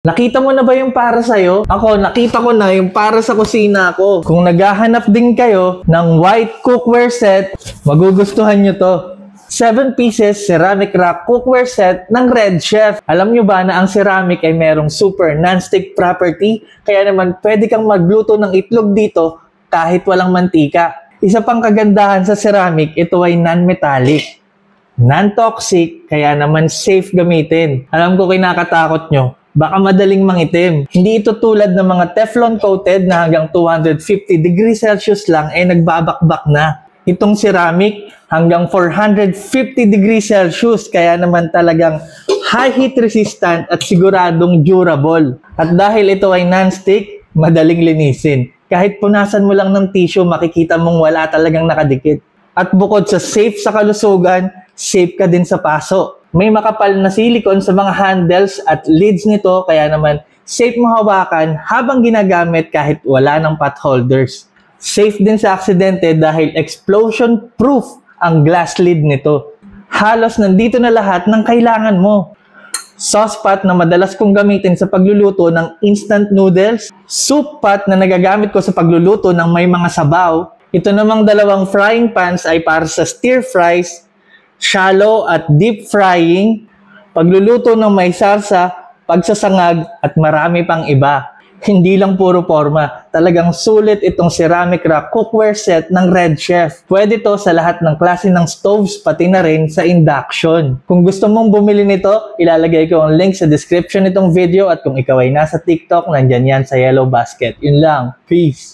Nakita mo na ba yung para sa'yo? Ako, nakita ko na yung para sa kusina ko. Kung naghahanap din kayo ng white cookware set, magugustuhan nyo to. 7 pieces ceramic rack cookware set ng Red Chef. Alam nyo ba na ang ceramic ay merong super non-stick property? Kaya naman pwede kang magluto ng itlog dito kahit walang mantika. Isa pang kagandahan sa ceramic, ito ay non-metallic, non-toxic, kaya naman safe gamitin. Alam ko kinakatakot nyo, baka madaling mangitim. Hindi ito tulad ng mga Teflon coated na hanggang 250 degrees Celsius lang ay nagbabakbak na. Itong ceramic hanggang 450 degrees Celsius, kaya naman talagang high heat resistant at siguradong durable. At dahil ito ay non-stick, madaling linisin. Kahit punasan mo lang ng tissue, makikita mong wala talagang nakadikit. At bukod sa safe sa kalusugan, safe ka din sa paso. May makapal na silicone sa mga handles at lids nito, kaya naman safe mo hawakan habang ginagamit kahit wala ng pot holders. Safe din sa aksidente dahil explosion proof ang glass lid nito. Halos nandito na lahat ng kailangan mo. Sauce pot na madalas kong gamitin sa pagluluto ng instant noodles. Soup pot na nagagamit ko sa pagluluto ng may mga sabaw. Ito namang dalawang frying pans ay para sa stir fries, shallow at deep frying, pagluluto ng may sarsa, pagsasangag at marami pang iba. Hindi lang puro forma, talagang sulit itong ceramic rack cookware set ng Red Chef. Pwede to sa lahat ng klase ng stoves, pati na rin sa induction. Kung gusto mong bumili nito, ilalagay ko ang link sa description nitong video at kung ikaw ay nasa TikTok, nandyan yan sa yellow basket. Yun lang. Peace!